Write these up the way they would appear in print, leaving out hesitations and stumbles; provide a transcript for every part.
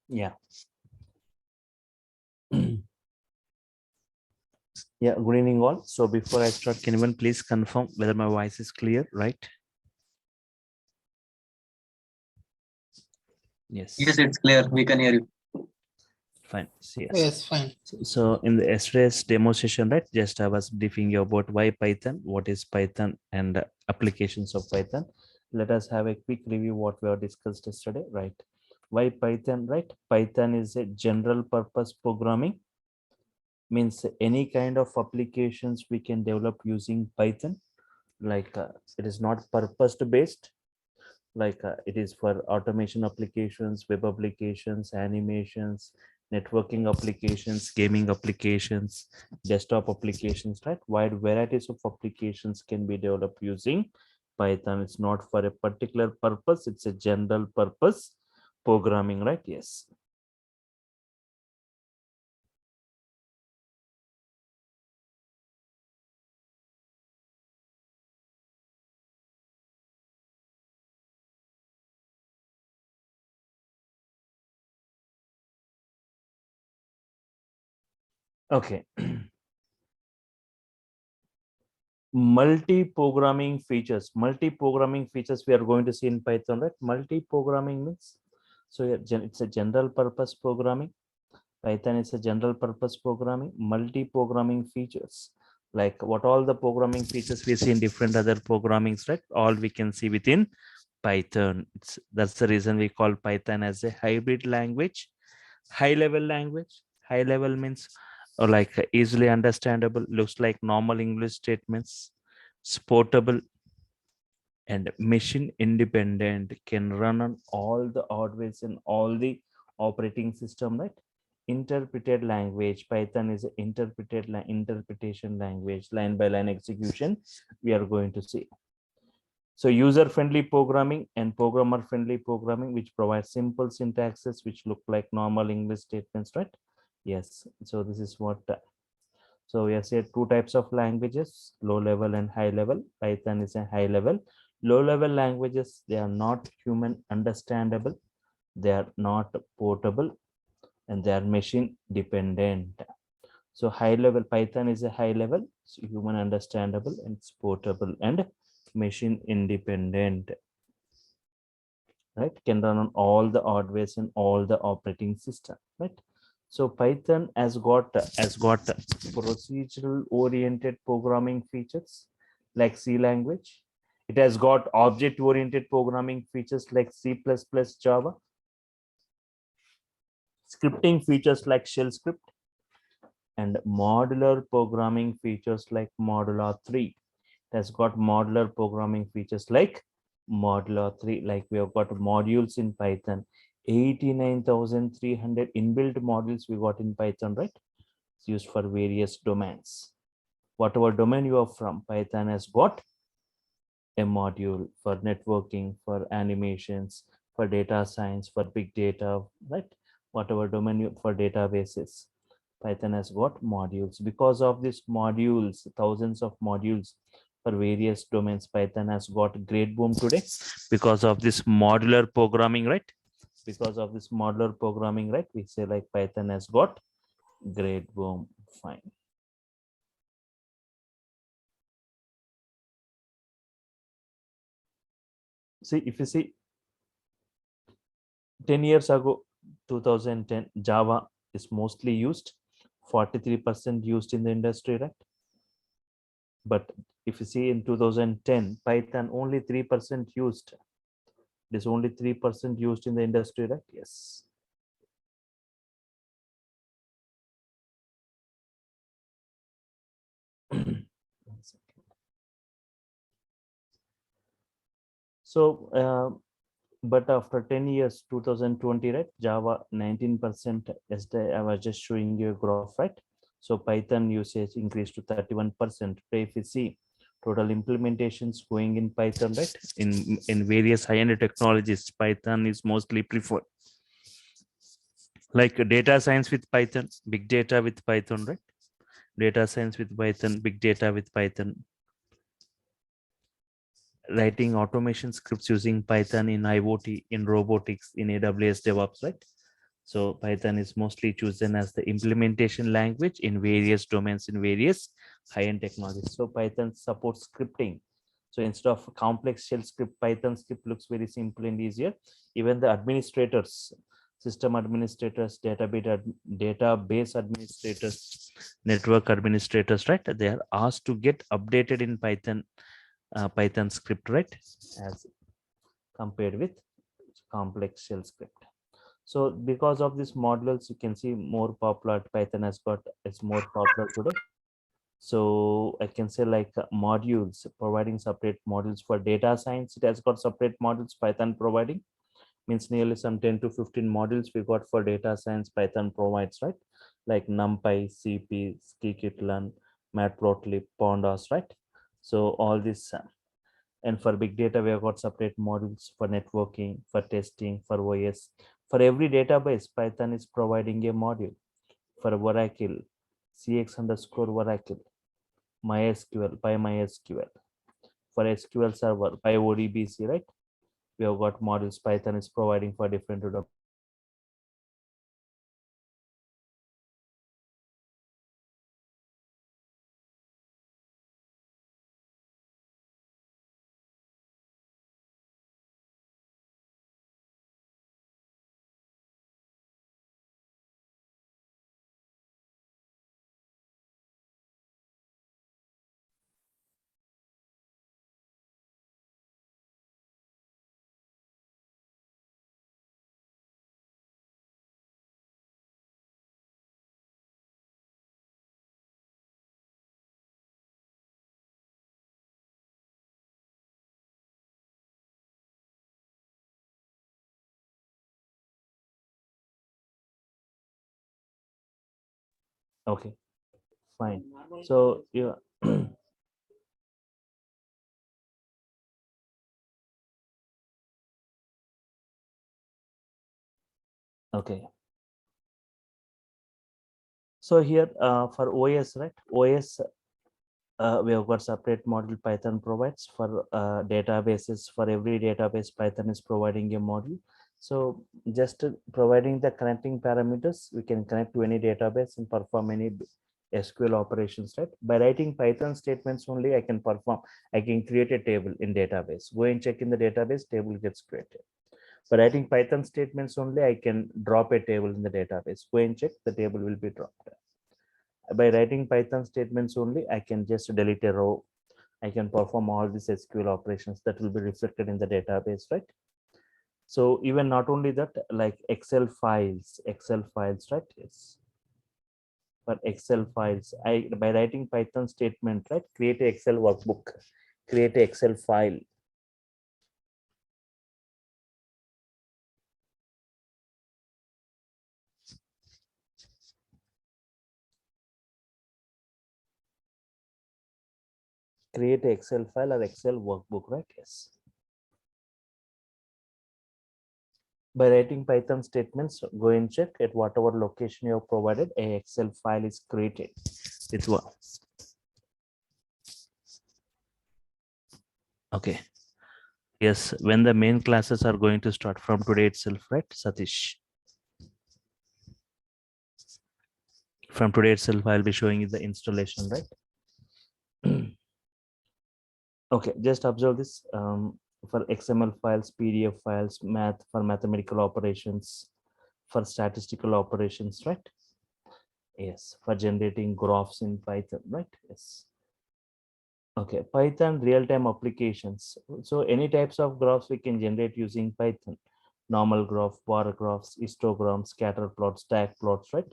Yeah. Yeah, good evening all. So before I start, can anyone please confirm whether my voice is clear, right? Yes. Yes, it's clear. We can hear you. Fine. So, yes. Yes, fine. So in the yesterday's demo session, right, just I was briefing you about why Python, what is Python, and applications of Python. Let us have a quick review what we have discussed yesterday, right? Why Python, right? Python is a general purpose programming, means any kind of applications we can develop using Python. Like it is not purpose based, like it is for automation applications, web applications, animations, networking applications, gaming applications, desktop applications, right? Wide varieties of applications can be developed using Python. It's not for a particular purpose, it's a general purpose programming, right? Yes. Okay. Multi-programming features we are going to see in Python, right? Multi-programming means, so yeah, it's a general purpose programming. Python is a general purpose programming. Multi-programming features, like what all the programming features we see in different other programmings, right? All we can see within Python. That's the reason we call Python as a hybrid language, high level language. High level means like easily understandable, looks like normal English statements, it's portable and machine independent, can run on all the hardware and all the operating system, right? Interpreted language, Python is an interpretation language, line by line execution we are going to see. So user friendly programming and programmer friendly programming, which provides simple syntaxes which look like normal English statements, right? Yes. So this is what so we have said two types of languages, low level and high level. Python is a high level. Low level languages, they are not human understandable, they are not portable, and they are machine dependent. So high level Python is a high level, so human understandable, and it's portable and machine independent, right? Can run on all the hardware and all the operating system, right? So Python has got procedural oriented programming features like C language. It has got object oriented programming features like C++, Java, scripting features like shell script, and modular programming features like modular 3. It has got modular programming features like modular 3, like we have got modules in Python, 89,300 inbuilt modules we got in Python, right? It's used for various domains. Whatever domain you are from, Python has got a module for networking, for animations, for data science, for big data, right? Whatever domain you for databases, Python has got modules. Because of these modules, thousands of modules for various domains, Python has got great boom today because of this modular programming, right? Because of this modular programming, right? We say like Python has got great boom. Fine. See, if you see 10 years ago, 2010, Java is mostly used, 43% used in the industry, right? But if you see in 2010, Python only 3% used. It is only 3% used in the industry, right? Yes. So, but after 10 years, 2020, right? Java 19%. Yesterday, I was just showing you a graph, right? So Python usage increased to 31%. If you see total implementations going in Python, right? In various high-end technologies, Python is mostly preferred. Like data science with Python, big data with Python, right? Data science with Python, big data with Python. Writing automation scripts using Python in IoT, in robotics, in AWS DevOps, right? So Python is mostly chosen as the implementation language in various domains in various high-end technologies. So Python supports scripting. So instead of complex shell script, Python script looks very simple and easier. Even the administrators, system administrators, database administrators, network administrators, right? They are asked to get updated in Python, Python script, right? As compared with complex shell script. So because of these modules, you can see more popular. Python has got, it's more popular today. So I can say like modules, providing separate modules for data science. It has got separate modules Python providing, means nearly some 10 to 15 modules we got for data science Python provides, right? Like NumPy, CP, scikit-learn, matplotlib, pandas, right? So all this, and for big data we have got separate modules for networking, for testing, for OS. For every database, Python is providing a module. For Oracle, CX underscore Oracle, MySQL, PyMySQL. For SQL Server, PyODBC, right? We have got modules Python is providing for different. Okay, fine. So yeah. Okay. So here for OS, right? OS, we have got separate module Python provides for databases. For every database, Python is providing a module. So just providing the connecting parameters, we can connect to any database and perform any SQL operations, right? By writing Python statements only, I can perform, I can create a table in database. Go and check in the database, table gets created. By writing Python statements only, I can drop a table in the database. Go and check, the table will be dropped. By writing Python statements only, I can just delete a row. I can perform all these SQL operations that will be reflected in the database, right? So even not only that, like Excel files, right? Yes. For Excel files, I by writing Python statement, right? Create a Excel workbook, create a Excel file. Create a Excel file or Excel workbook, right? Yes. By writing Python statements, go and check at whatever location you have provided, a Excel file is created. It's one. Okay. Yes, when the main classes are going to start from today itself, right, Satish? From today itself, I'll be showing you the installation, right? Okay, just observe this. For XML files, PDF files, math for mathematical operations, for statistical operations, right? Yes, for generating graphs in Python, right? Yes. Okay, Python real-time applications. So any types of graphs we can generate using Python. Normal graph, bar graphs, histograms, scatter plots, stack plots, right?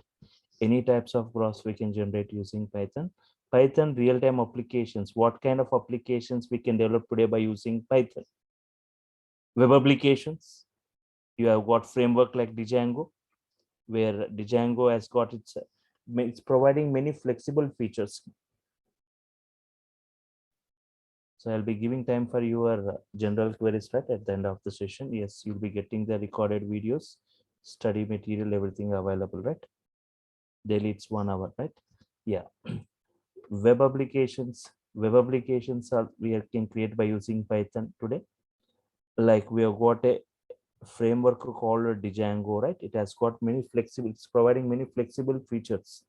Any types of graphs we can generate using Python. Python real-time applications. What kind of applications we can develop today by using Python? Web applications. You have got framework like Django, where Django has got it's providing many flexible features. So I'll be giving time for your general queries, right, at the end of the session. Yes, you'll be getting the recorded videos, study material, everything available, right? Daily it's 1 hour, right? Yeah. Web applications. Web applications are we can create by using Python today. Like we have got a framework called Django, right? It has got many flexible, it's providing many flexible features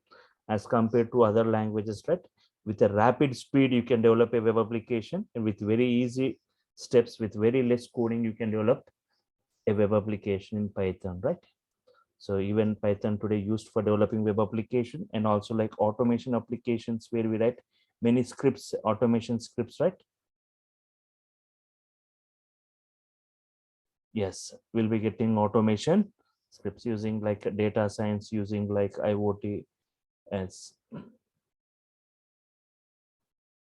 as compared to other languages, right? With a rapid speed, you can develop a web application, and with very easy steps, with very less coding, you can develop a web application in Python, right? So even Python today used for developing web application and also like automation applications where we write many scripts, automation scripts, right? Yes, we'll be getting automation scripts using like data science, using like IoT as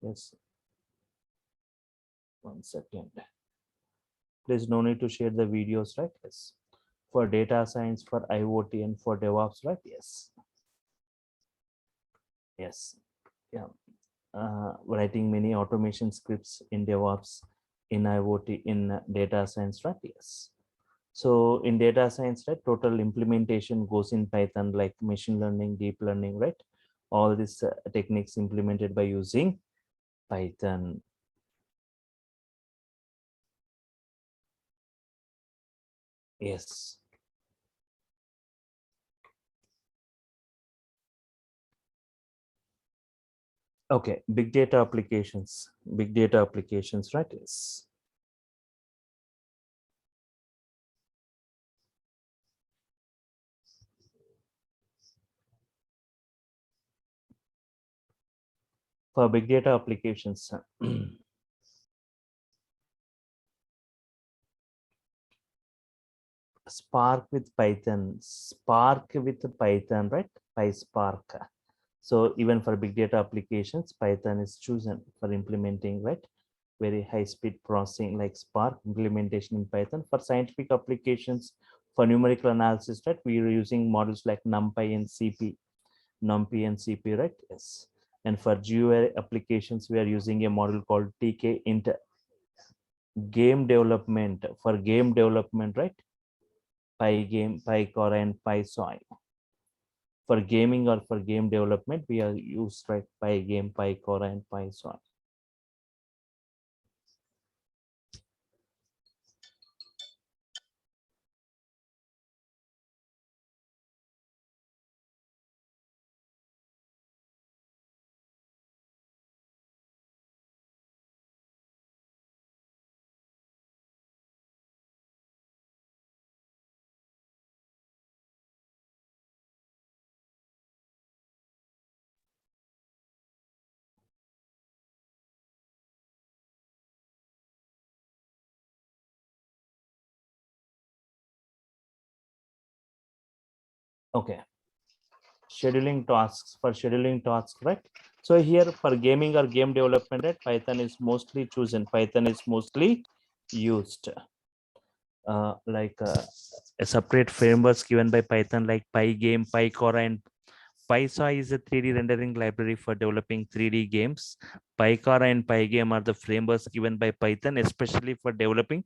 yes. 1 second. Please no need to share the videos, right? Yes. For data science, for IoT, and for DevOps, right? Yes. Yes. Yeah. Writing many automation scripts in DevOps, in IoT, in data science, right? Yes. So in data science, right, total implementation goes in Python, like machine learning, deep learning, right? All these techniques implemented by using Python. Yes. Okay. Big data applications, right? Yes. For big data applications, Spark with Python, right? PySpark. So even for big data applications, Python is chosen for implementing, right? Very high speed processing like Spark implementation in Python. For scientific applications, for numerical analysis, right? We are using models like NumPy and CP, right? Yes. And for GUI applications, we are using a model called TK int game development, for game development, right? Pygame, PyCore, and PySoy. For gaming or for game development, we are used like Pygame, PyCore, and PySoy. Okay. Scheduling tasks, right? So here for gaming or game development, right, Python is mostly chosen. Python is mostly used. A separate frameworks given by Python like Pygame, PyCore, and PySoy is a 3D rendering library for developing 3D games. PyCore and Pygame are the frameworks given by Python, especially for developing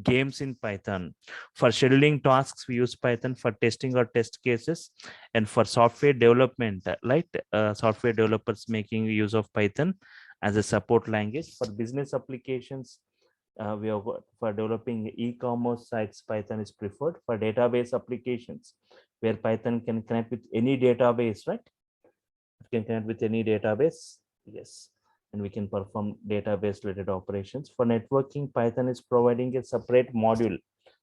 games in Python. For scheduling tasks, we use Python for testing or test cases, and for software development, software developers making use of Python as a support language. For business applications, we have for developing e-commerce sites, Python is preferred. For database applications, where Python can connect with any database, right? It can connect with any database, yes, and we can perform database related operations. For networking, Python is providing a separate module,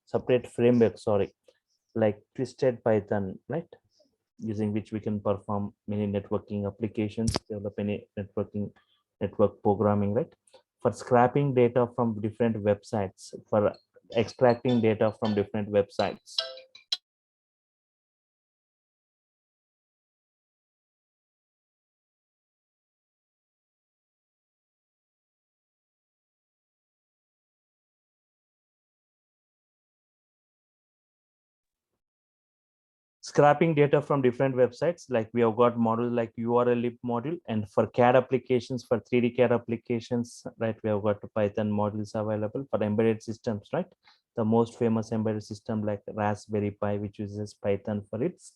separate framework, sorry, like Twisted Python, right? Using which we can perform many networking applications, develop any network programming, right? For scraping data from different websites, for extracting data from different websites. Scraping data from different websites, like we have got models like URL lib module, and for CAD applications, for 3D CAD applications, right, we have got Python models available. For embedded systems, right, the most famous embedded system like Raspberry Pi, which uses Python for its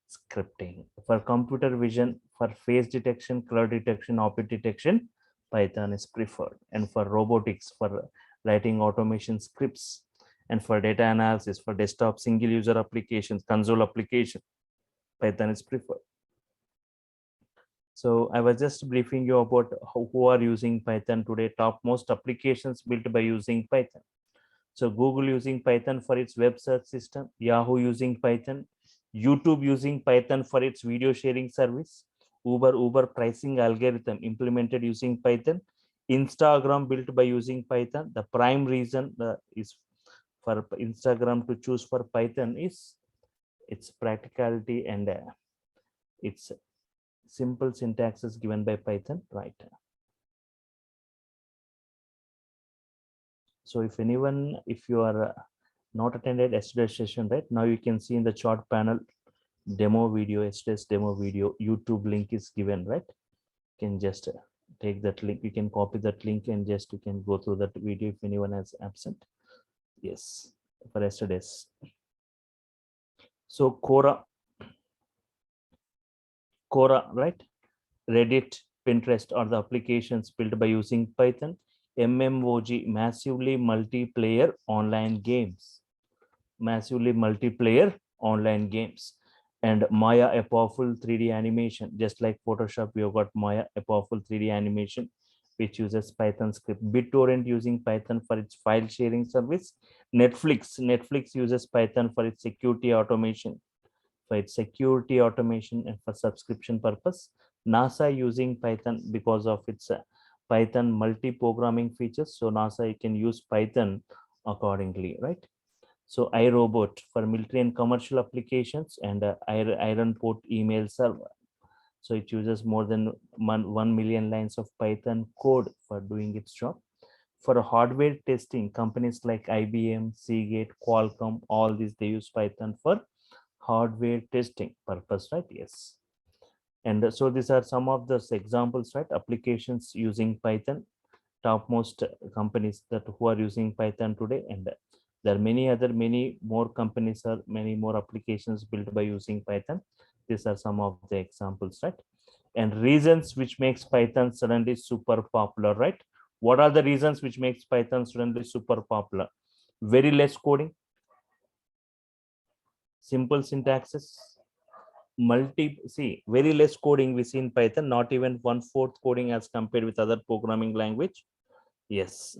scripting. For computer vision, for face detection, color detection, object detection, Python is preferred. And for robotics, for writing automation scripts And for data analysis, for desktop single user applications, console application, Python is preferred. So I was just briefing you about who are using Python today, top most applications built by using Python. So Google using Python for its web search system, Yahoo using Python, YouTube using Python for its video sharing service, Uber pricing algorithm implemented using Python, Instagram built by using Python. The prime reason is for Instagram to choose for Python is its practicality and its simple syntaxes given by Python, right? So if anyone, if you are not attended yesterday's session, right, now you can see in the chart panel demo video, yesterday's demo video, YouTube link is given, right? You can just take that link, you can copy that link and just you can go through that video if anyone is absent. Yes, for yesterday's. So Quora, right? Reddit, Pinterest are the applications built by using Python. MMOG, massively multiplayer online games. Massively multiplayer online games. And Maya, a powerful 3D animation. Just like Photoshop, we have got Maya, a powerful 3D animation, which uses Python script. BitTorrent using Python for its file sharing service. Netflix uses Python for its security automation. And for subscription purpose. NASA using Python because of its Python multi-programming features. So NASA, you can use Python accordingly, right? So iRobot for military and commercial applications, and Ironport email server. So it uses more than 1 million lines of Python code for doing its job. For hardware testing, companies like IBM, Seagate, Qualcomm, all these, they use Python for hardware testing purpose, right? Yes. And so these are some of the examples, right? Applications using Python, topmost companies that who are using Python today. And there are many more companies or many more applications built by using Python. These are some of the examples, right? And reasons which makes Python suddenly super popular, right? What are the reasons which makes Python suddenly super popular? Very less coding, simple syntaxes, very less coding we see in Python, not even 1/4 coding as compared with other programming language. Yes.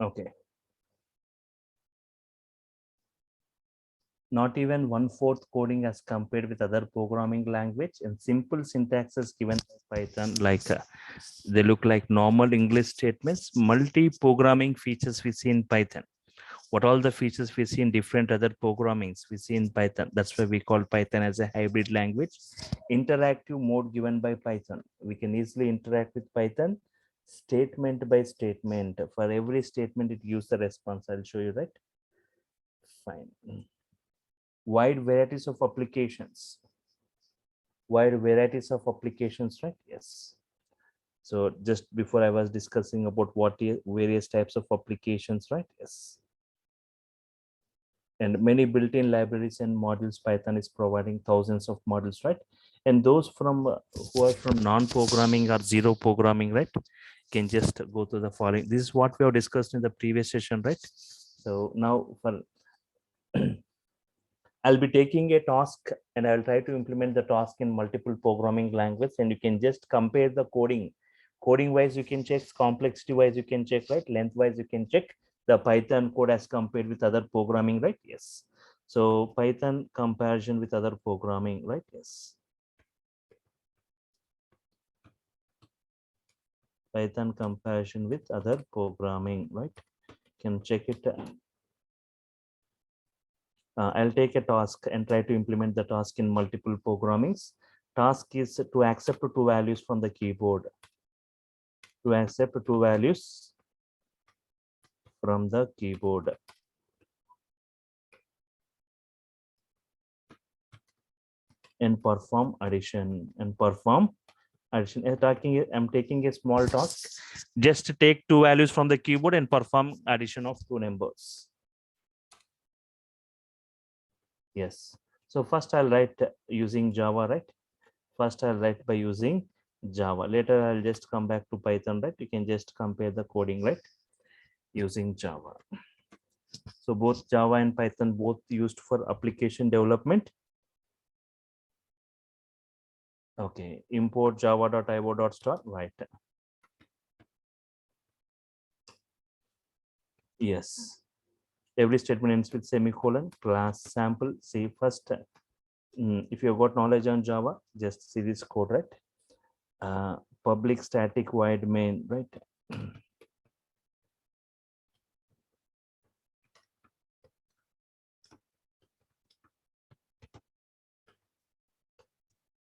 Okay. Not even 1/4 coding as compared with other programming language, and simple syntaxes given by Python, like they look like normal English statements. Multi-programming features we see in Python. What all the features we see in different other programmings we see in Python. That's why we call Python as a hybrid language. Interactive mode given by Python. We can easily interact with Python statement by statement. For every statement, it gives the response. I'll show you, right? Fine. Wide varieties of applications. Wide varieties of applications, right? Yes. So just before I was discussing about what is various types of applications, right? Yes. And many built-in libraries and modules. Python is providing thousands of modules, right? And those from who are from non-programming or zero programming, right, can just go to the following. This is what we have discussed in the previous session, right? So now for I'll be taking a task and I'll try to implement the task in multiple programming language, and you can just compare the coding. Coding wise, you can check, complexity wise, you can check, right? Length wise, you can check the Python code as compared with other programming, right? Yes. So Python comparison with other programming, right? Yes. Python comparison with other programming, right? Can check it. I'll take a task and try to implement the task in multiple programmings. task is to accept two values from the keyboard. To accept two values from the keyboard. And perform addition. I'm taking a small task. Just take two values from the keyboard and perform addition of two numbers. Yes. So first I'll write using Java, right? First I'll write by using Java. Later I'll just come back to Python, right? You can just compare the coding, right? Using Java. So both Java and Python both used for application development. Okay, import java.io.star, right? Yes. Every statement ends with semicolon, class sample. See first, if you've got knowledge on Java, just see this code, right? Public static void main, right?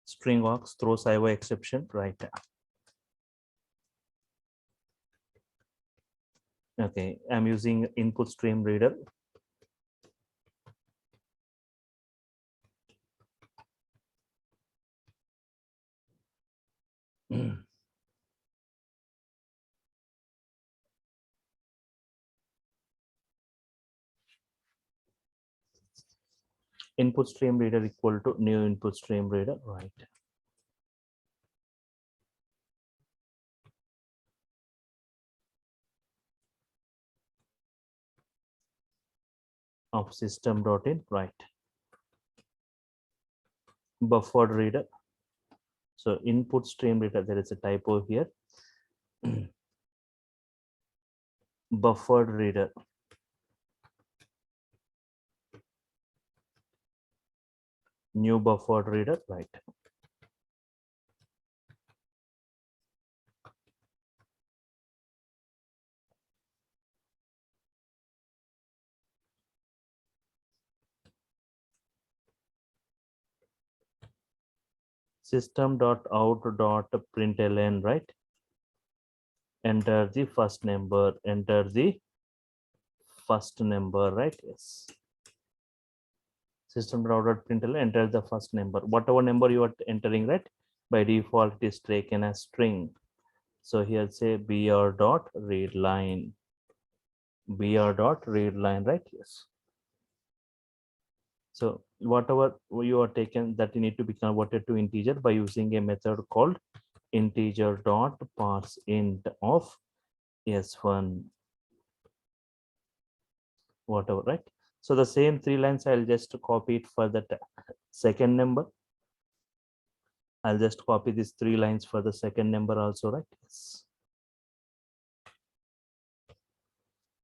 String aux throws IO exception, right? Okay, I'm using input stream reader. Input stream reader equal to new input stream reader, right? Of system.in, right? Buffered reader. So input stream reader, there is a typo here. Buffered reader. New buffered reader, right? System.out.println, right? Enter the first number, right? Yes. System.out.println, enter the first number. Whatever number you are entering, right? By default, it is taken as string. So here say br.readline. Br.readline, right? Yes. So whatever you are taken, that you need to be converted to integer by using a method called integer.parseInt of s1, whatever, right? So the same three lines, I'll just copy it for the second number. I'll just copy these three lines for the second number also, right? Yes.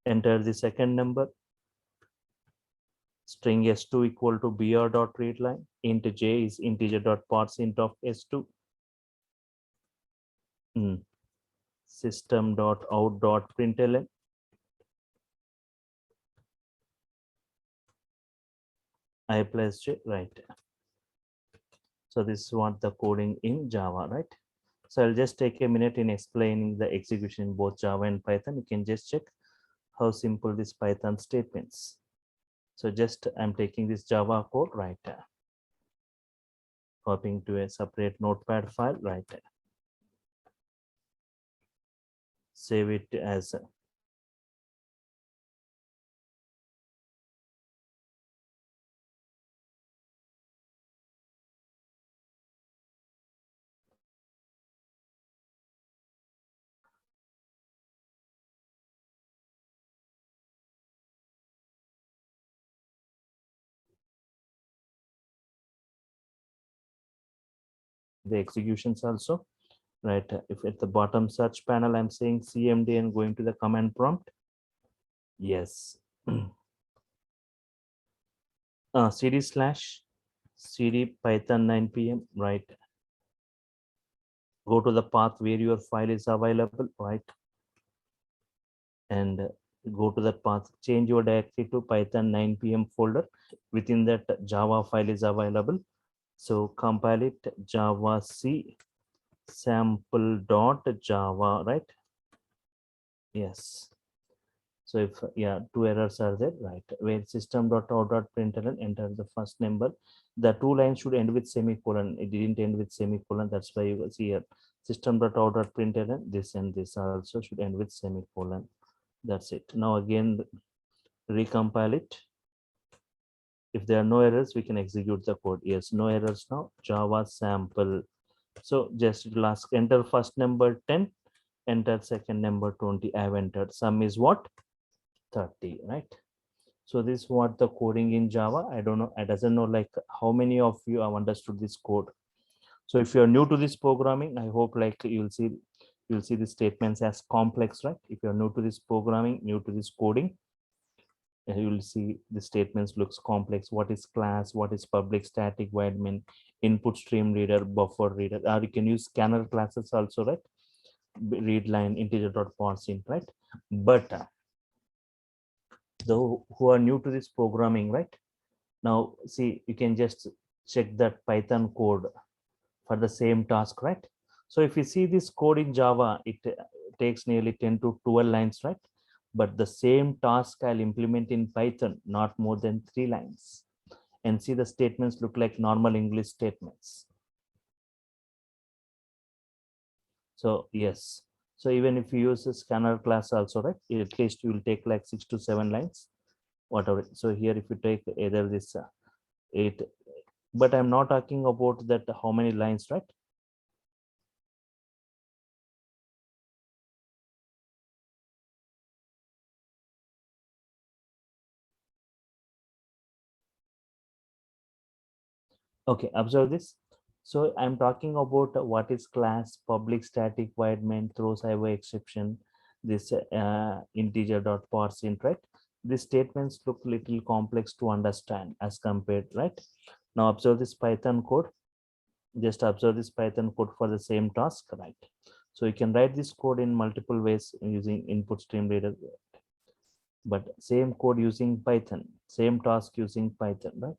Enter the second number. String s2 equal to br.readline. Int j is integer.parseInt of s2. System.out.println. I plus j, right? So this is what the coding in Java, right? So I'll just take a minute in explaining the execution in both Java and Python. You can just check how simple this Python statements. So just I'm taking this Java code, right? Copying to a separate notepad file, right? Save it as the executions also, right? If at the bottom search panel, I'm saying CMD and going to the command prompt. Yes. cd python 9 p.m, right? Go to the path where your file is available, right? And go to that path, change your directory to python 9 p.m folder. Within that, Java file is available. So compile it, java c sample dot java, right? Yes. So if two errors are there, right? Where system.out.println, enter the first number. The two lines should end with semicolon. It didn't end with semicolon. That's why you see here system.out.println, this and this also should end with semicolon. That's it. Now again recompile it. If there are no errors, we can execute the code. Yes, no errors now. Java sample. So just last enter first number 10, enter second number 20. I have entered. Sum is what? 30, right? So this is what the coding in Java. I don't know. I doesn't know like how many of you have understood this code. So if you're new to this programming, I hope like you'll see the statements as complex, right? If you're new to this programming, new to this coding, you will see the statements looks complex. What is class? What is public static void main, input stream reader, buffer reader, or you can use scanner classes also, right? Read line, integer dot parsing, right? But those who are new to this programming, right? Now see, you can just check that Python code for the same task, right? So if you see this code in Java, it takes nearly 10 to 12 lines, right? But the same task I'll implement in Python, not more than 3 lines. And see the statements look like normal English statements. So yes. So even if you use a scanner class also, right? At least you will take like 6 to 7 lines, whatever. So here if you take either this 8, but I'm not talking about that how many lines, right? Okay, observe this. So I'm talking about what is class, public static void main, throws away exception, this integer dot parseInt, right? These statements look little complex to understand as compared, right? Now observe this Python code. Just observe this Python code for the same task, right? So you can write this code in multiple ways using input stream reader, but same code using Python, same task using Python, right?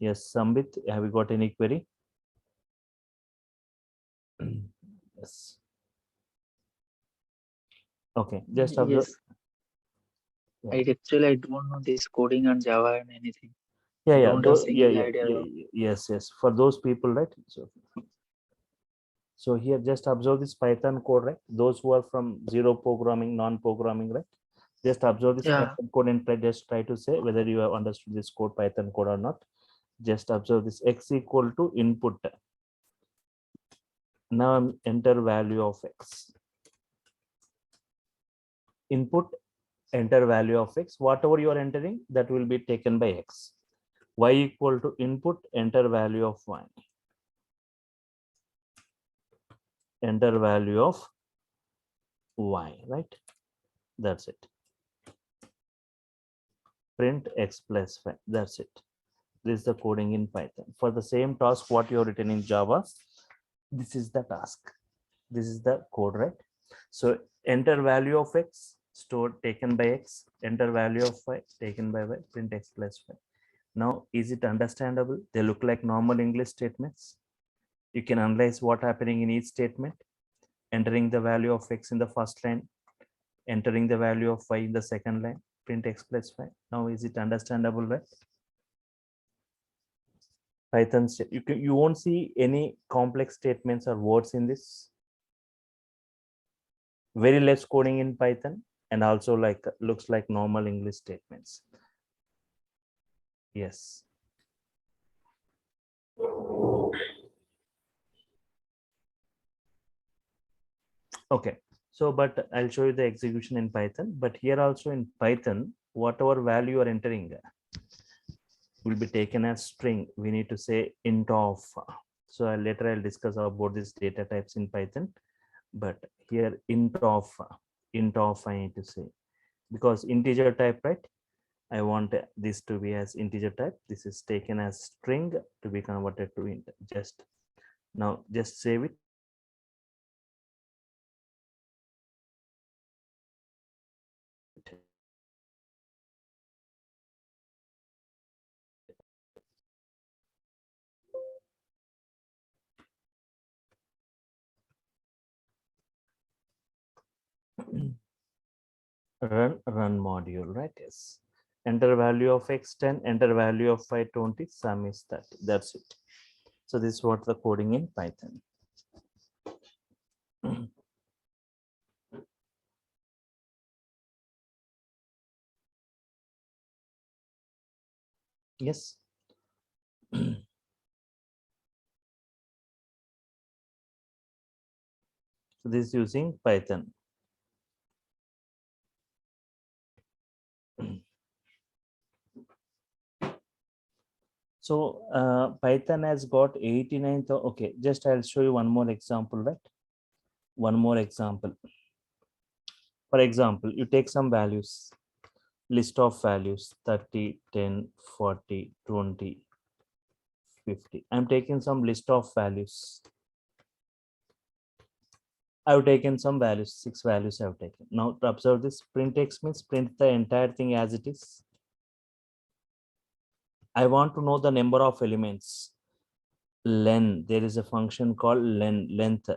Yes, Sambit, have you got any query? Yes. Okay, just observe. Yes, Yeah, I don't know this coding on Java and anything. yeah, I yeah, don't have yeah, single yeah, idea yeah, about. yes, yes. For those people, right? So here, just observe this Python code, right? Those who are from zero programming, non-programming, right? Just observe this Yeah, Python code and just try to say whether you have understood this code, Python code or not. Just observe this x equal to input. Now I'm enter value of x. Input, enter value of x. Whatever you are entering, that will be taken by x. Y equal to input, enter value of y. Enter value of y, right? That's it. Print x plus 5. That's it. This is the coding in Python. For the same task, what you have written in Java, this is the task. This is the code, right? So enter value of x, stored taken by x, enter value of y, taken by y, print x plus 5. Now, is it understandable? They look like normal English statements. You can analyze what happening in each statement, entering the value of x in the first line, entering the value of y in the second line, print x plus 5. Now is it understandable, right? Python, you won't see any complex statements or words in this. Very less coding in Python, and also like looks like normal English statements. Yes. Okay. So, but I'll show you the execution in Python. But here also in Python, whatever value you are entering will be taken as string. We need to say int of. So later I'll discuss about these data types in Python. But here int of I need to say, because integer type, right? I want this to be as integer type. This is taken as string to be converted to int. Just now, just save it. run module, right? Yes. Enter value of x10, enter value of 520, sum is 30. That's it. So this is what the coding in Python. Yes. So this is using Python. So Python has got 89. Okay, just I'll show you one more example, right? One more example. For example, you take some values, list of values 30, 10, 40, 20, 50. I'm taking some list of values. I've taken some values, 6 values I've taken. Now to observe this, print x means print the entire thing as it is. I want to know the number of elements. Len, there is a function called length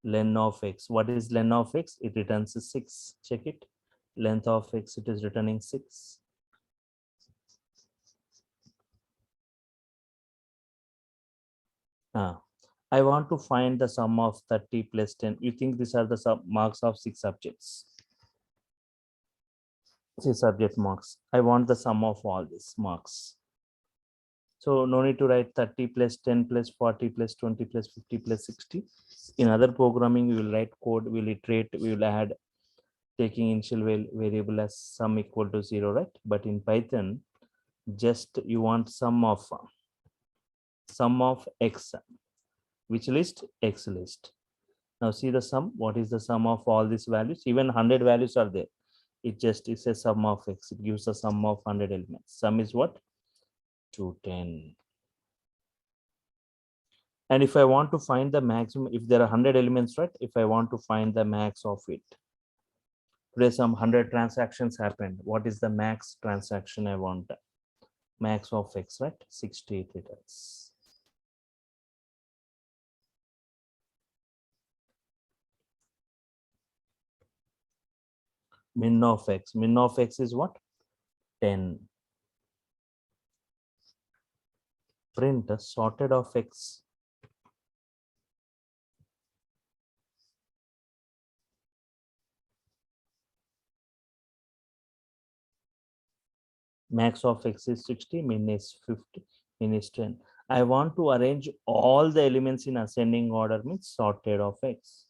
of x. What is len of x? It returns 6. Check it. Length of x, it is returning 6. I want to find the sum of 30 plus 10. You think these are the marks of 6 subjects? 6 subject marks. I want the sum of all these marks. So no need to write 30 plus 10 plus 40 plus 20 plus 50 plus 60. In other programming, we will write code, we will iterate, we will add, taking initial variable as sum equal to 0, right? But in Python, just you want sum of x. Which list? X list. Now see the sum. What is the sum of all these values? Even 100 values are there. It just is a sum of x. It gives a sum of 100 elements. Sum is what? 210. And if I want to find the maximum, if there are 100 elements, right? If I want to find the max of it, today some 100 transactions happened. What is the max transaction I want? Max of x, right? 68 returns. Min of x. Min of x is what? 10. Print a sorted of x. Max of x is 60, min is 50, min is 10. I want to arrange all the elements in ascending order, means sorted of x.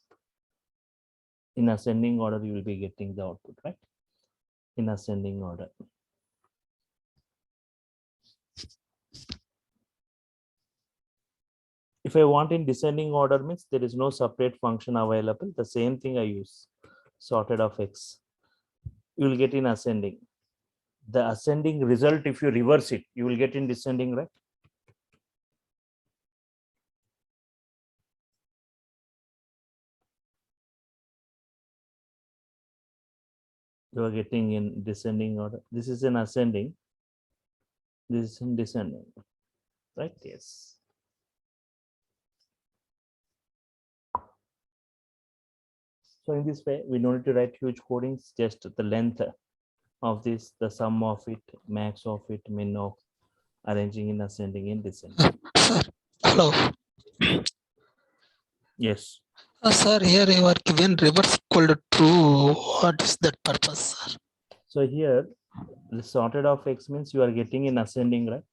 In ascending order, you will be getting the output, right? In ascending order. If I want in descending order, means there is no separate function available. The same thing I use, sorted of x. You will get in ascending. The ascending result, if you reverse it, you will get in descending, right? You are getting in descending order. This is in ascending. This is in descending, right? Yes. So in this way, we don't need to write huge codings, just the length of this, the sum of it, max of it, min of, arranging in ascending in descending. Sir, hello. Yes. Sir, here you are given reverse equal to true. What is that purpose, sir? So here, the sorted of x means you are getting in ascending, right?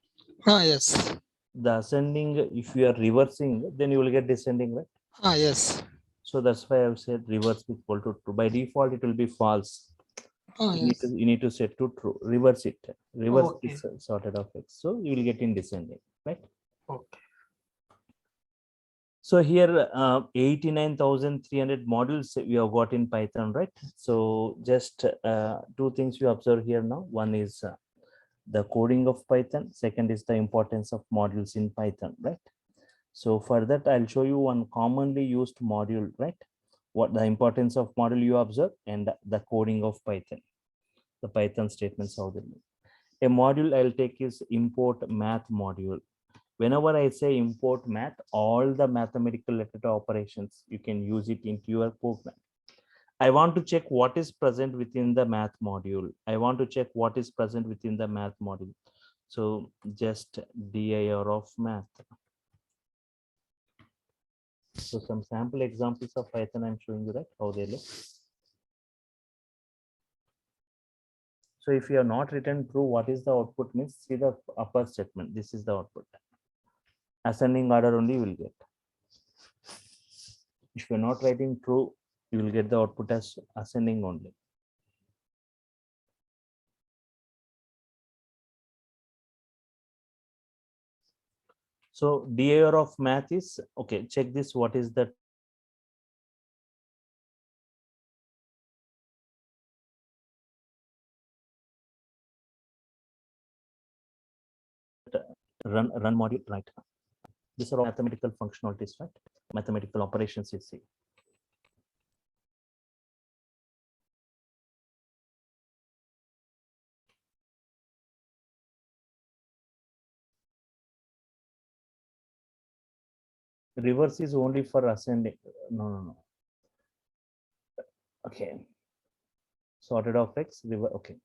Yes. The ascending, if you are reversing, then you will get descending, right? Yes. So that's why I've said reverse equal to true. By default, it will be false. Yes. You need to set to true. Reverse it. Reverse Okay. this sorted of x. So you will get in descending, right? Okay. So here 89,300 modules we have got in Python, right? So just two things you observe here now. One is the coding of Python. Second is the importance of modules in Python, right? So for that, I'll show you one commonly used module, right? What the importance of module you observe and the coding of Python, the Python statements, how they mean. A module I'll take is import math module. Whenever I say import math, all the mathematical related operations, you can use it into your program. I want to check what is present within the math module. I want to check what is present within the math module. So just dir of math. So some sample examples of Python I'm showing you, right, how they look. So if you have not written true, what is the output means? See the upper statement. This is the output. Ascending order only you will get. If you're not writing true, you will get the output as ascending only. So dir of math is okay. Check this. What is the run module, right? These are all mathematical functionalities, right? Mathematical operations you see. Reverse is only for ascending. No. Okay. Sorted of x, okay.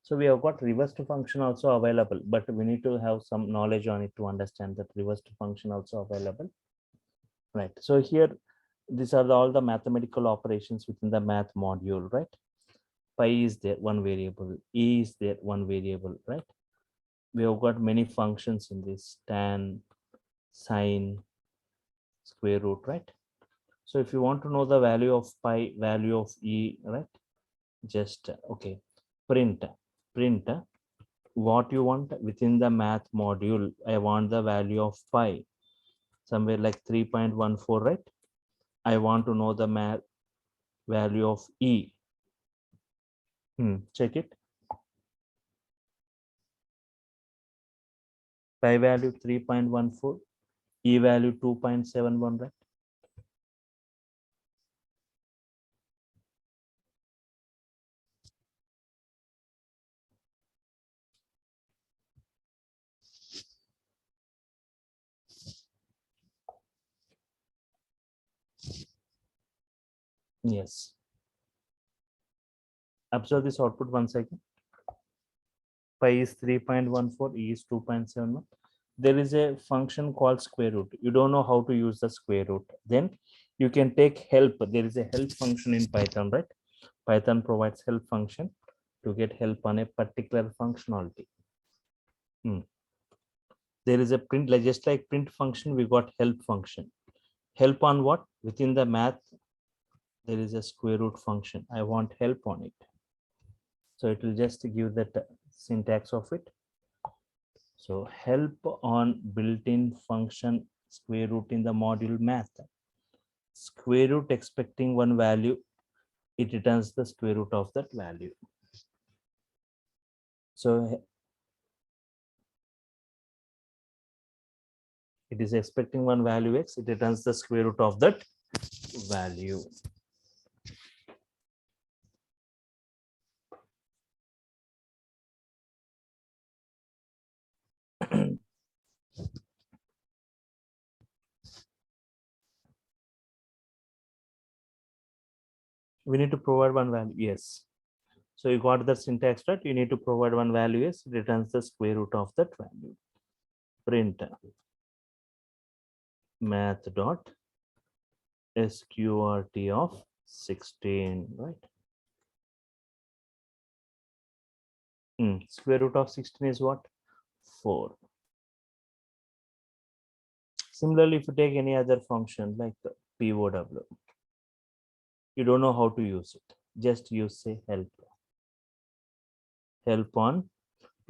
So we have got reversed function also available, but we need to have some knowledge on it to understand that reversed function also available. Right. So here, these are all the mathematical operations within the math module, right? Pi is there, one variable, e is there, one variable, right? We have got many functions in this, tan, sine, square root, right? So if you want to know the value of pi, value of e, right? Just okay, print what you want within the math module. I want the value of pi somewhere like 3.14, right? I want to know the math value of e. Check it. Pi value 3.14, e value 2.71, right? Yes. Observe this output once again. Pi is 3.14, e is 2.71. There is a function called square root. You don't know how to use the square root. Then you can take help. There is a help function in Python, right? Python provides help function to get help on a particular functionality. There is a print, like just like print function, we got help function. Help on what? Within the math, there is a square root function. I want help on it. So it will just give that syntax of it. So help on built-in function square root in the module math. Square root expecting one value, it returns the square root of that value. So it is expecting one value x, it returns the square root of that value. We need to provide one value, yes. So you got the syntax, right? You need to provide one value, yes, it returns the square root of that value. Print math dot sqrt of 16, right? Square root of 16 is what? 4. Similarly, if you take any other function like the POW, you don't know how to use it. Just use say help. Help on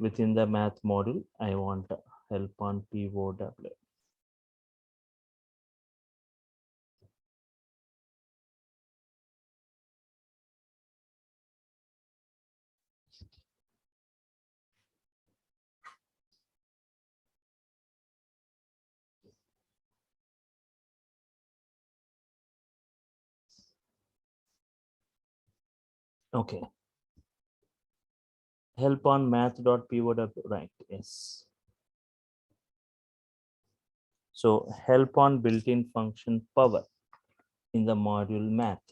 within the math module. I want help on POW. Okay. Help on math.pww, right? Yes. So help on built-in function power in the module math.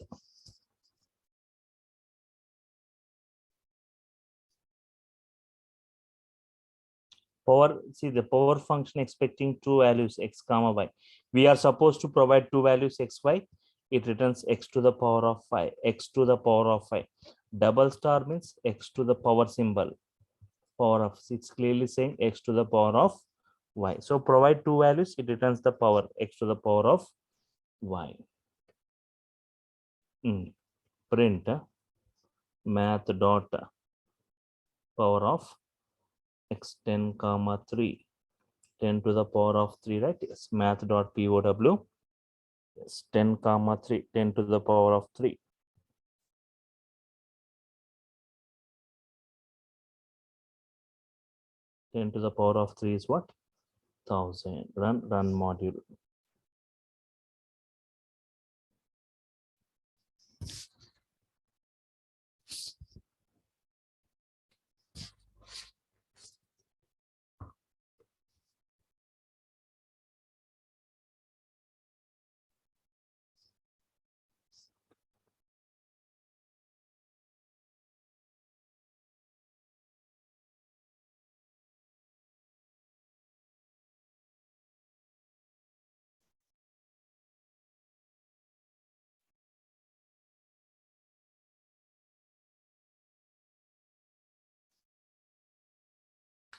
Power, see the power function expecting two values x comma y. We are supposed to provide two values x, y. It returns x to the power of 5, x to the power of 5. Double star means x to the power symbol, power of, it's clearly saying x to the power of y. So provide two values, it returns the power x to the power of y. Print math dot power of x 10 comma 3, 10 to the power of 3, right? Yes, math dot pow. Yes, 10 comma 3, 10 to the power of 3. Ten to the power of 3 is what? 1000. Run module.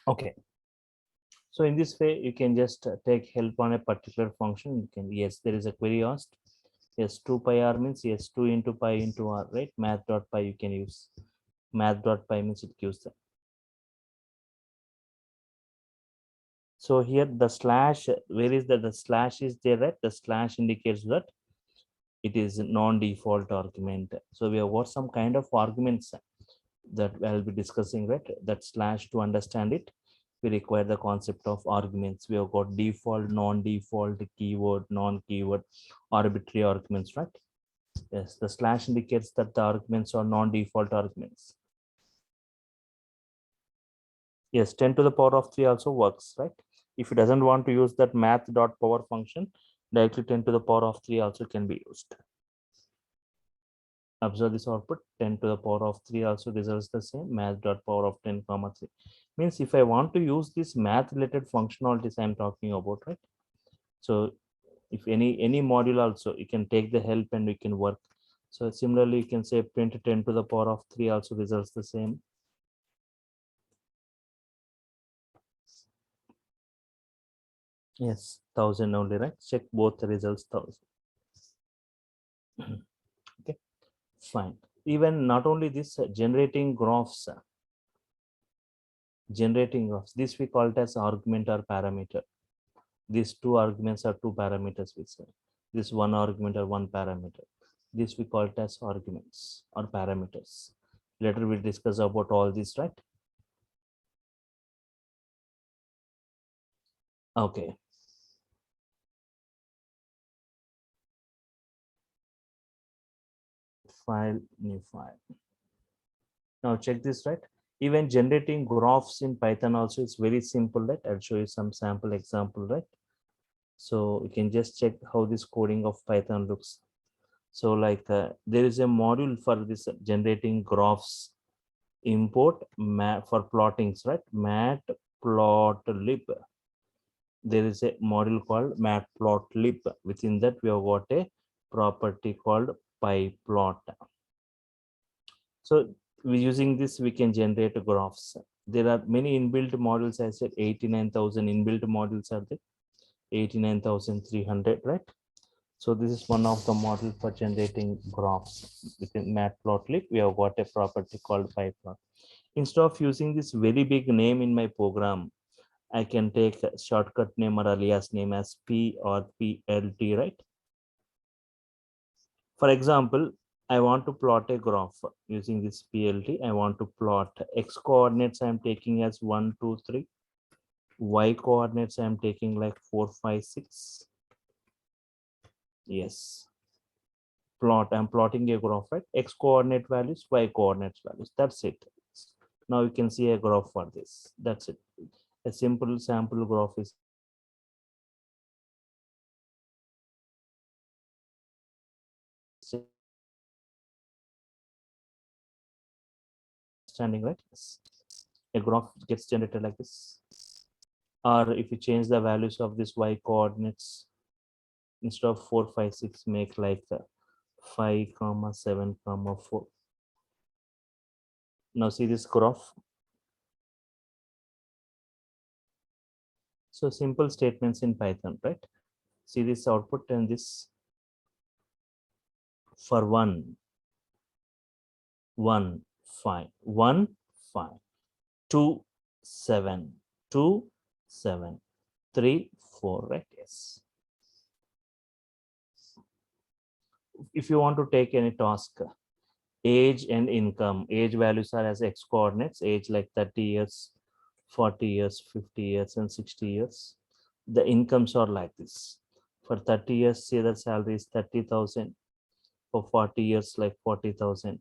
Okay. So in this way, you can just take help on a particular function. You can, yes, there is a query asked. Yes, 2 pi r means yes, 2 into pi into r, right? Math dot pi you can use. Math dot pi means it gives that. So here the slash, where is that? The slash is there, right? The slash indicates that it is non-default argument. So we have got some kind of arguments that I'll be discussing, right? That slash, to understand it, we require the concept of arguments. We have got default, non-default, keyword, non-keyword, arbitrary arguments, right? Yes, the slash indicates that the arguments are non-default arguments. Yes, 10 to the power of 3 also works, right? If it doesn't want to use that math dot power function, directly 10 to the power of 3 also can be used. Observe this output, 10 to the power of 3 also results the same, math dot power of 10 comma 3. Means if I want to use this math related functionalities I'm talking about, right? So if any module also, you can take the help and we can work. So similarly, you can say print 10 to the power of 3 also results the same. Yes, 1000 only, right? Check both the results, 1000. Okay, fine. Even not only this, generating graphs. Generating graphs, this we call it as argument or parameter. These two arguments are two parameters, we say. This one argument or one parameter. This we call it as arguments or parameters. Later we'll discuss about all this, right? Okay. File, new file. Now check this, right? Even generating graphs in Python also is very simple, right? I'll show you some sample example, right? So you can just check how this coding of Python looks. So like there is a module for this generating graphs. Import for plottings, right? Matplotlib. There is a module called matplotlib. Within that we have got a property called pyplot. So using this we can generate graphs. There are many inbuilt modules. I said 89,000 inbuilt modules are there. 89,300, right? So this is one of the model for generating graphs. Within matplotlib we have got a property called pyplot. Instead of using this very big name in my program, I can take a shortcut name or alias name as P or PLT, right? For example, I want to plot a graph using this PLT. I want to plot X coordinates I'm taking as 1, 2, 3. Y coordinates I'm taking like 4, 5, 6. Yes. Plot, I'm plotting a graph, right? X coordinate values, Y coordinates values. That's it. Now you can see a graph for this. That's it. A simple sample graph is standing, right? Yes. A graph gets generated like this. Or if you change the values of this y coordinates, instead of 4 5 6, make like 5 comma 7 comma 4. Now see this graph. So simple statements in Python, right? See this output and this for 1 1 5 1 5 2 7 2 7 3 4, right? Yes. If you want to take any task, age and income, age values are as x coordinates, age like 30 years, 40 years, 50 years, and 60 years. The incomes are like this. For 30 years, say the salary is 30,000. For 40 years, like 40,000.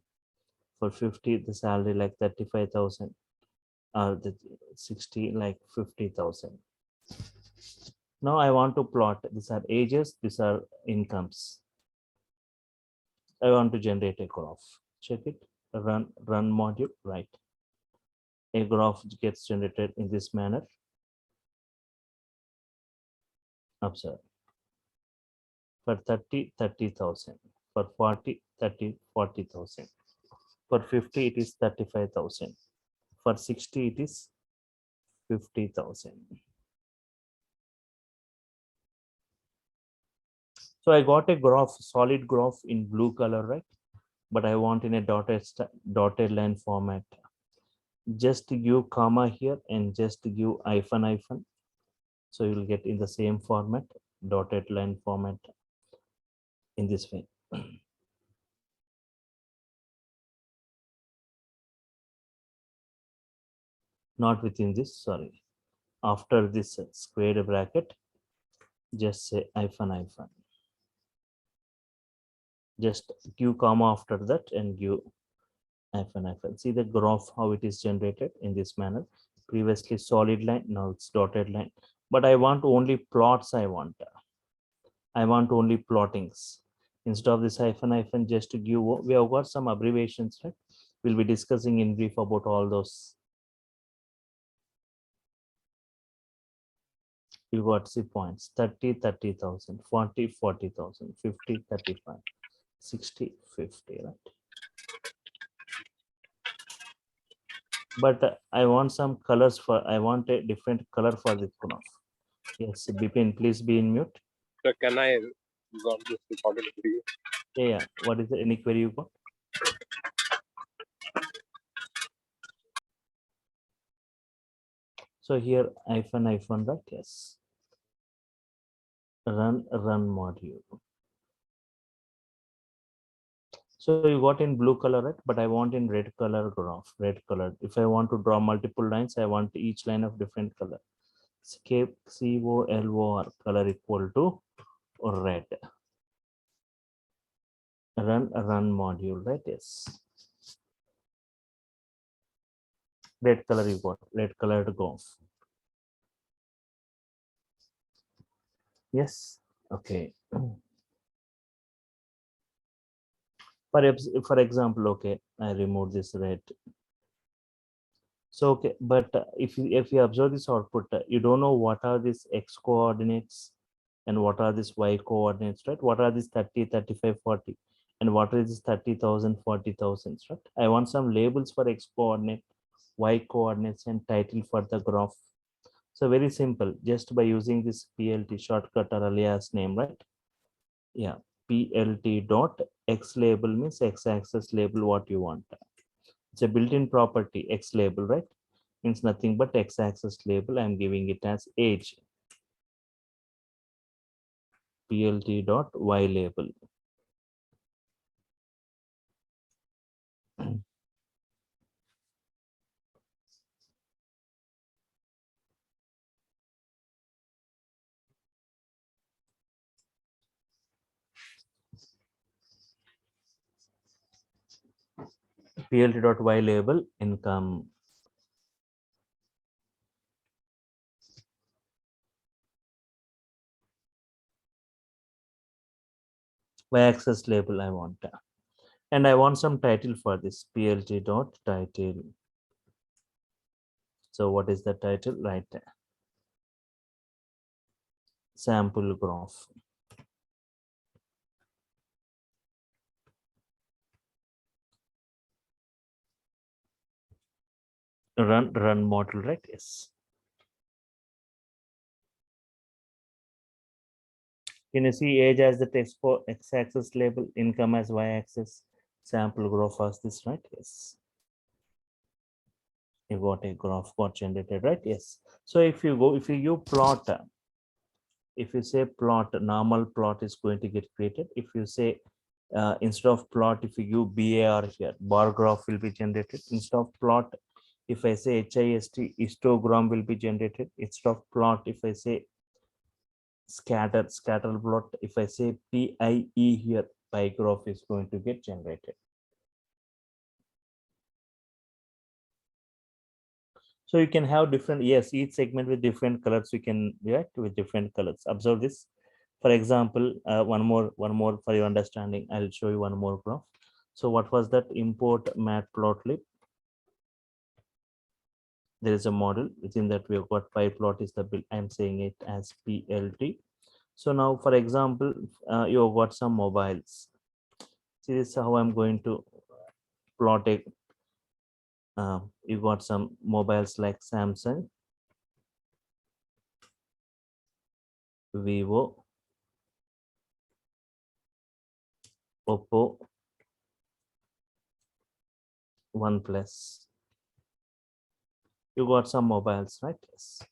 For 50, the salary like 35,000. Or the 60, like 50,000. Now I want to plot. These are ages, these are incomes. I want to generate a graph. Check it. Run module, right? A graph gets generated in this manner. Observe. For 30, 30,000. For 40, 30, 40,000. For 50, it is 35,000. For 60, it is 50,000. So I got a graph, solid graph in blue color, right? But I want in a dotted line format. Just give comma here and just give hyphen. So you will get in the same format, dotted line format, in this way. Not within this, sorry. After this squared bracket, just say hyphen. Just give comma after that and give hyphen. See the graph, how it is generated in this manner. Previously solid line, now it's dotted line. But I want only plots. I want only plottings. Instead of this hyphen, just to give, we have got some abbreviations, right? We'll be discussing in brief about all those. You got C points, 30, 30,000, 40, 40,000, 50, 35, 60, 50, right? But I want some colors I want a different color for this graph. Yes, Bipin, please be in mute. So can I got this recorded video? Yeah. What is the any query you got? So here hyphen, right? Yes. Run module. So you got in blue color, right? But I want in red color graph, red color. If I want to draw multiple lines, I want each line of different color. COLOR color equal to red. Run module, right? Yes. Red color you got, red colored graph. Yes. Okay. For example, okay, I remove this red. So okay, but if you observe this output, you don't know what are these x coordinates and what are these y coordinates, right? What are these 30, 35, 40, and what is this 30,000, 40,000, right? I want some labels for x coordinate, y coordinates, and title for the graph. So very simple, just by using this PLT shortcut or alias name, right? Yeah, PLT dot x label means x axis label what you want. It's a built-in property, x label, right? Means nothing but x axis label. I'm giving it as age. PLT dot y label. PLT dot y label income. Y axis label I want. And I want some title for this, PLT dot title. So what is the title? Right. sample graph. Run model, right? Yes. Can you see age as the text for x-axis label, income as y-axis, sample graph as this, right? Yes. You got a graph got generated, right? Yes. So if you plot, if you say plot, normal plot is going to get created. If you say instead of plot, if you use bar here, bar graph will be generated. Instead of plot, if I say HIST, histogram will be generated. Instead of plot, if I say scatter plot, if I say PIE here, pie graph is going to get generated. So you can have different, yes, each segment with different colors, you can react with different colors. Observe this. For example, one more for your understanding, I'll show you one more graph. So what was that? Import matplotlib. There is a model within that we have got pie plot is the build. I'm saying it as PLT. So now, for example, you have got some mobiles. See, this is how I'm going to plot it. You got some mobiles like Samsung, Vivo, Oppo, OnePlus. You got some mobiles, right? Yes.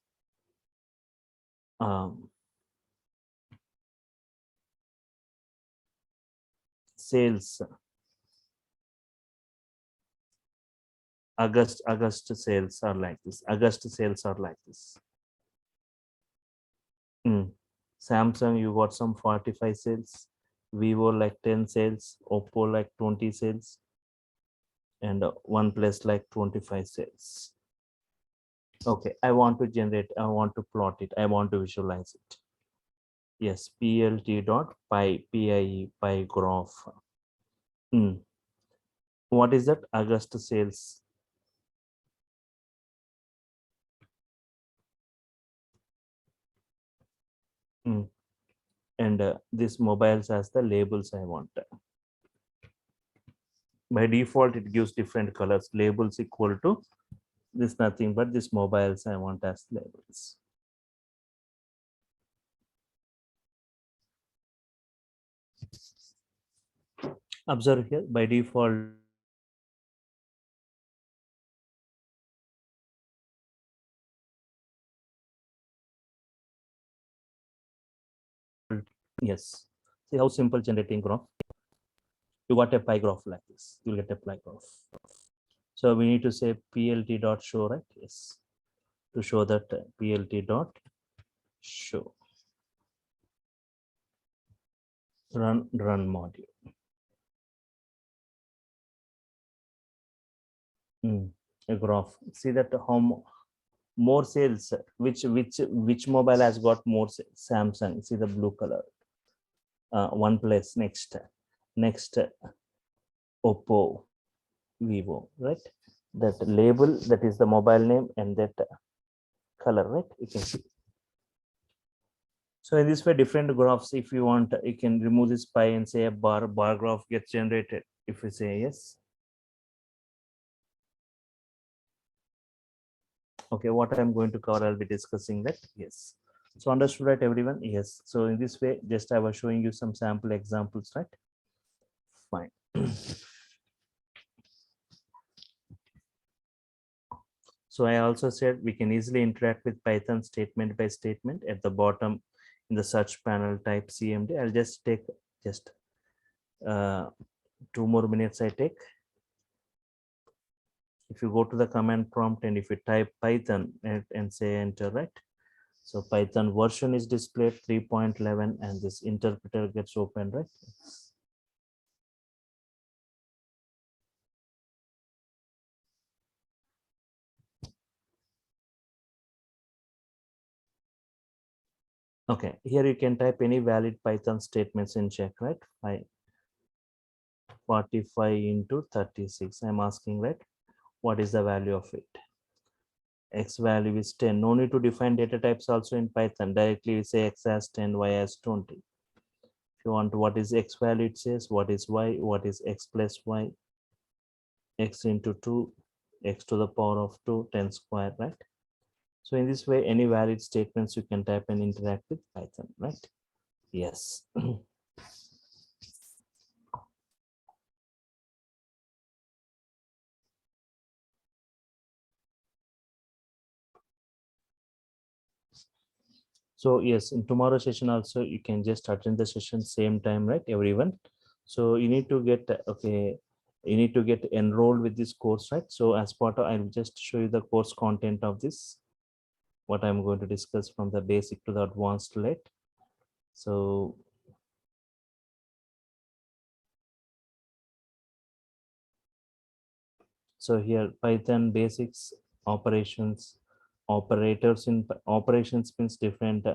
Sales. August sales are like this. August sales are like this. Samsung, you got some 45 sales. Vivo like 10 sales. Oppo like 20 sales. And OnePlus like 25 sales. Okay, I want to generate, I want to plot it, I want to visualize it. Yes, plt dot pie graph. What is that? August sales. And this mobiles as the labels I want. By default, it gives different colors. Labels equal to this, nothing but this mobiles I want as labels. Observe here, by default, yes. See how simple generating graph. You got a pie graph like this. You'll get a pie graph. So we need to say plt dot show, right? Yes. To show that plt dot show. Run module. A graph. See that how more sales. Which mobile has got more sales? Samsung. See the blue color. OnePlus next Oppo, Vivo, right? That label, that is the mobile name, and that color, right? You can see. So in this way, different graphs, if you want, you can remove this pie and say a bar graph gets generated. If you say yes. Okay, what I'm going to cover, I'll be discussing that. Yes. So understood, right, everyone? Yes. So in this way, just I was showing you some sample examples, right? Fine. So I also said we can easily interact with Python statement by statement. At the bottom in the search panel, type CMD. I'll just take just 2 more minutes I take. If you go to the command prompt and if you type Python and say enter, right? So Python version is displayed 3.11 and this interpreter gets open, right? Okay, here you can type any valid Python statements in check, right? 45 into 36. I'm asking, right? What is the value of it? X value is 10. No need to define data types also in Python. Directly we say X as 10, Y as 20. If you want what is X value, it says what is Y, what is X plus Y, X into 2, X to the power of 2, 10 square, right? So in this way, any valid statements you can type and interact with Python, right? Yes. So yes, in tomorrow's session also, you can just attend the session same time, right, everyone? So you need to get, okay, you need to get enrolled with this course, right? So as part of, I'll just show you the course content of this, what I'm going to discuss from the basic to the advanced, right? So here Python basics, operations, operators in operations means different.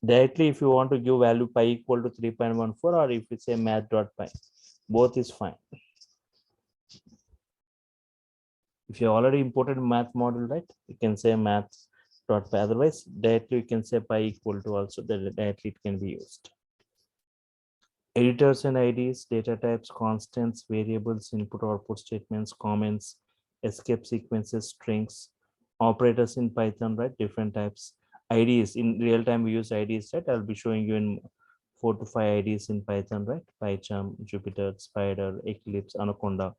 Directly, if you want to give value pi equal to 3.14, or if it's a math.py, both is fine. If you already imported math model, right, you can say math.py. Otherwise, directly you can say pi equal to also, that directly it can be used. Editors and IDs, data types, constants, variables, input output statements, comments, escape sequences, strings, operators in Python, right? Different types. IDs in real time we use IDs, right? I'll be showing you in 4 to 5 IDs in Python, right? PyCharm, Jupyter, Spider, Eclipse, Anaconda,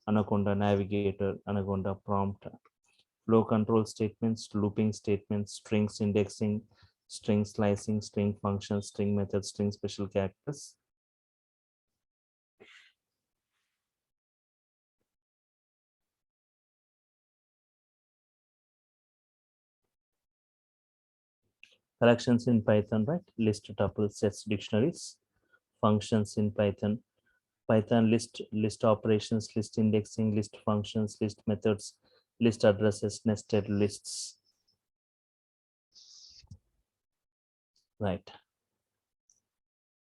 Navigator, Anaconda, Prompt, flow control statements, looping statements, strings indexing, string slicing, string functions, string methods, string special characters. Collections in Python, right? List, tuples, sets, dictionaries. Functions in Python. Python list operations, list indexing, list functions, list methods, list addresses, nested lists. Right.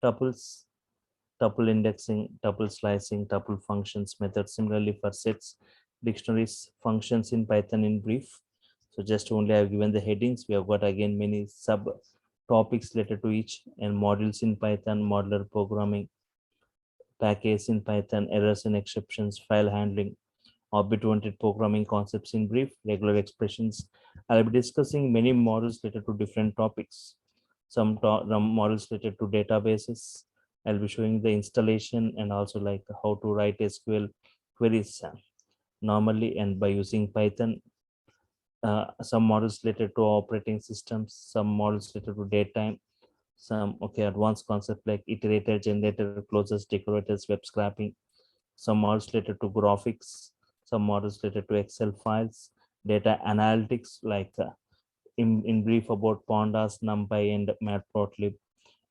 Tuples, tuple indexing, tuple slicing, tuple functions, methods. Similarly for sets, dictionaries, functions in Python in brief. So just only I've given the headings. We have got again many sub topics related to each, and modules in Python, modular programming, package in Python, errors and exceptions, file handling, object-oriented programming concepts in brief, regular expressions. I'll be discussing many models related to different topics. Some models related to databases. I'll be showing the installation and also like how to write SQL queries normally and by using Python. Some models related to operating systems, some models related to datetime, some advanced concept like iterator, generator, closures, decorators, web scraping, some models related to graphics, some models related to Excel files, data analytics like in brief about pandas, numpy, and matplotlib,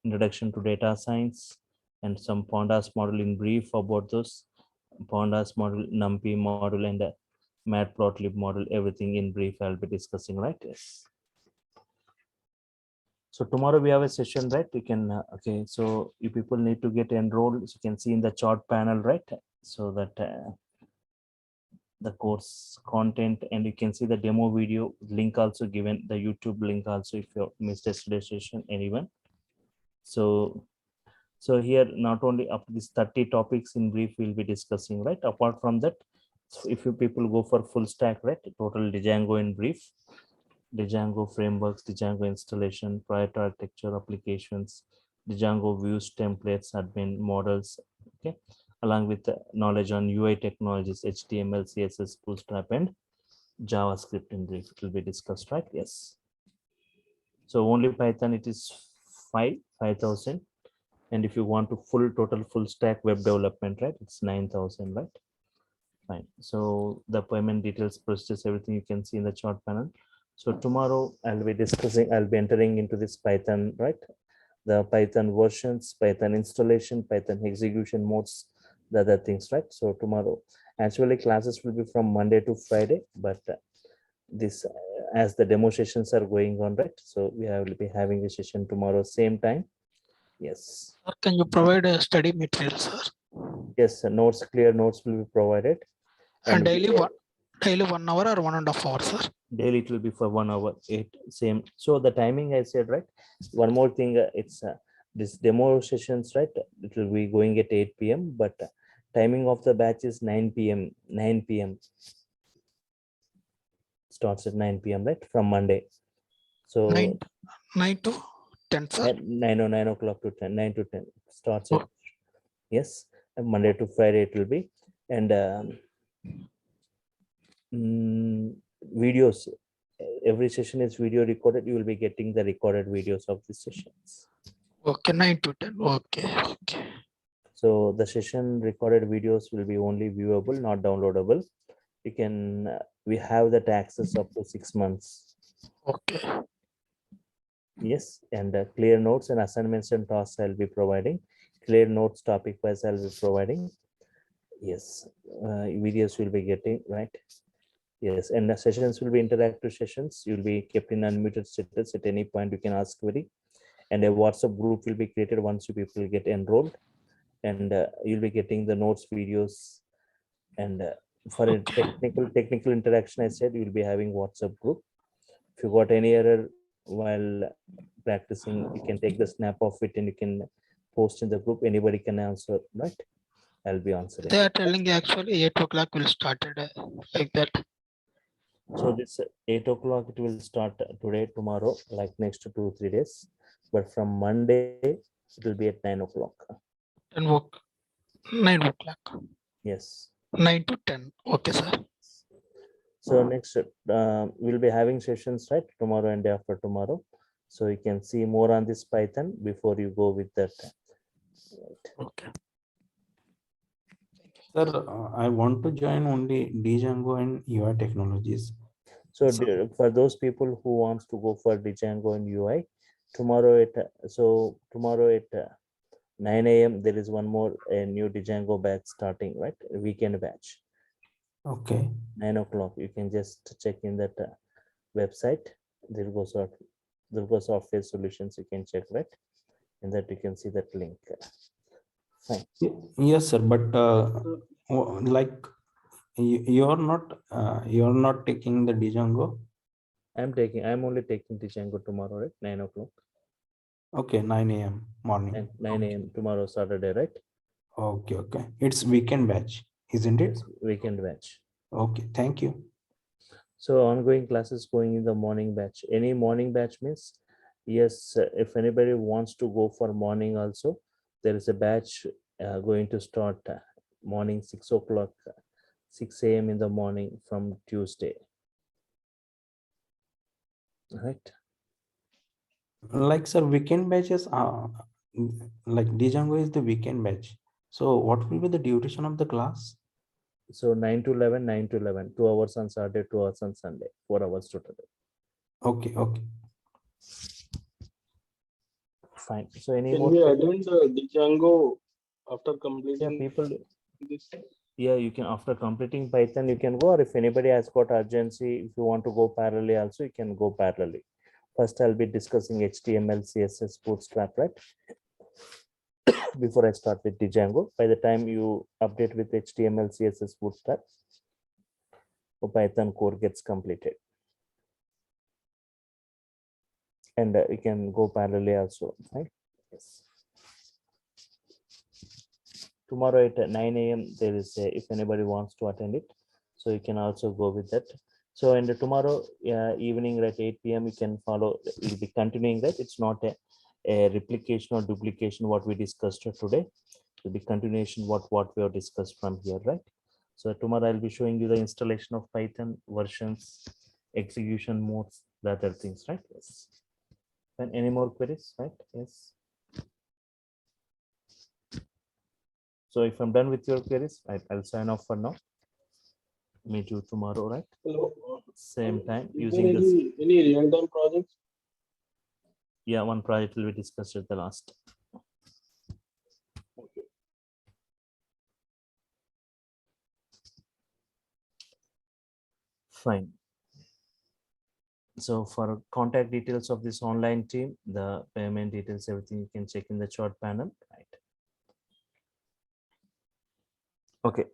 introduction to data science, and some pandas model in brief about those pandas model, numpy model, and matplotlib model, everything in brief I'll be discussing, right? Yes. So tomorrow we have a session, right? You can so you people need to get enrolled. As you can see in the chart panel, right? So that the course content, and you can see the demo video link also given, the YouTube link also, if you missed yesterday's session, anyone. So here not only up to these 30 topics in brief we'll be discussing, right? Apart from that, if you people go for full stack, right, total Django in brief, Django frameworks, Django installation, prior architecture, applications, Django views, templates, admin models, okay, along with the knowledge on UI technologies, HTML, CSS, Bootstrap, and JavaScript in brief. It will be discussed, right? Yes. So only Python, it is 5,000. And if you want to full stack web development, right, it's 9,000, right? Fine. So the payment details, process, everything you can see in the chart panel. So tomorrow I'll be entering into this Python, right? The Python versions, Python installation, Python execution modes, the other things, right? So tomorrow, actually classes will be from Monday to Friday, but this as the demo sessions are going on, right? So we will be having a session tomorrow, same time. Yes. Sir, can you provide a study material, sir? Yes, notes, clear notes will be provided. And we- daily 1 hour or 1.5 hours, sir? daily it will be for 1 hour, 8 same. So the timing I said, right? One more thing, it's this demo sessions, right? It will be going at 8 p.m. But timing of the batch is 9 p.m. 9 p.m. Starts at 9 p.m. right from Monday. So 9 to 10, sir. 9 o'clock to 10, 9 to 10 starts at Oh. yes, and Monday to Friday it will be. And videos, every session is video recorded. You will be getting the recorded videos of the sessions. Okay, 9 to 10. Okay. So the session recorded videos will be only viewable, not downloadable. You can we have that access up to 6 months. Okay. Yes, and clear notes and assignments and tasks I'll be providing. Clear notes topic wise I'll be providing. Yes, videos will be getting right. Yes, and the sessions will be interactive sessions. You'll be kept in unmuted status at any point. You can ask query, and a WhatsApp group will be created once you people get enrolled, and you'll be getting the notes, videos, and for a technical interaction, I said you'll be having WhatsApp group. If you got any error while practicing, you can take the snap of it and you can post in the group. Anybody can answer, right? I'll be answering. They are telling actually 8 o'clock will start like that. So this 8 o'clock it will start today, tomorrow, like next 2-3 days. But from Monday it will be at 9 o'clock. 9 o'clock. Yes. 9 to 10. Okay, sir. So next we'll be having sessions right tomorrow and day after tomorrow. So you can see more on this Python before you go with that. Right. Okay. Sir, I want to join only Django and UI technologies. So for those people who wants to go for Django and UI, tomorrow at 9 a.m. there is one more a new Django batch starting, right? Weekend batch. Okay. 9 o'clock. You can just check in that website. Durga Software Solutions. You can check, right? And that you can see that link. Fine. Yes, sir. But like you're not taking the Django. I'm only taking Django tomorrow, right? 9 o'clock. Okay, 9 a.m. morning. And 9 a.m. tomorrow, Saturday, right? Okay. It's weekend batch, isn't it? Yes, weekend batch. Okay, thank you. So ongoing classes going in the morning batch. Any morning batch means, yes, if anybody wants to go for morning also, there is a batch going to start morning 6 o'clock, 6 a.m. in the morning from Tuesday. Right. Like, sir, weekend batches are like Django is the weekend batch. So what will be the duration of the class? So 9 to 11, 9 to 11, 2 hours on Saturday, 2 hours on Sunday, 4 hours total. Okay. Fine. So any Can more? we attend the Django after Yeah, completing people. this? Yeah, you can after completing Python, you can go, or if anybody has got urgency, if you want to go parallelly also, you can go parallelly. First, I'll be discussing HTML, CSS, Bootstrap, right? Before I start with Django, by the time you update with HTML, CSS, Bootstrap, the Python core gets completed. And you can go parallelly also, right? Yes. Tomorrow at 9 a.m. there is a, if anybody wants to attend it, so you can also go with that. So and tomorrow evening at 8 p.m. you can follow, we'll be continuing that. It's not a replication or duplication what we discussed today. It will be continuation what we have discussed from here, right? So tomorrow I'll be showing you the installation of Python versions, execution modes, the other things, right? Yes. And any more queries, right? Yes. So if I'm done with your queries, I'll sign off for now. Meet you tomorrow, right? Hello. Same time Is using there this. any real-time projects? Yeah, one project will be discussed at the last. Okay. Fine. So for contact details of this online team, the payment details, everything you can check in the chart panel, right? Okay,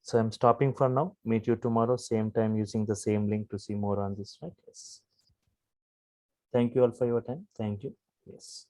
so I'm stopping for now. Meet you tomorrow, same time, using the same link to see more on this, right? Yes. Thank you all for your time. Thank you. Yes.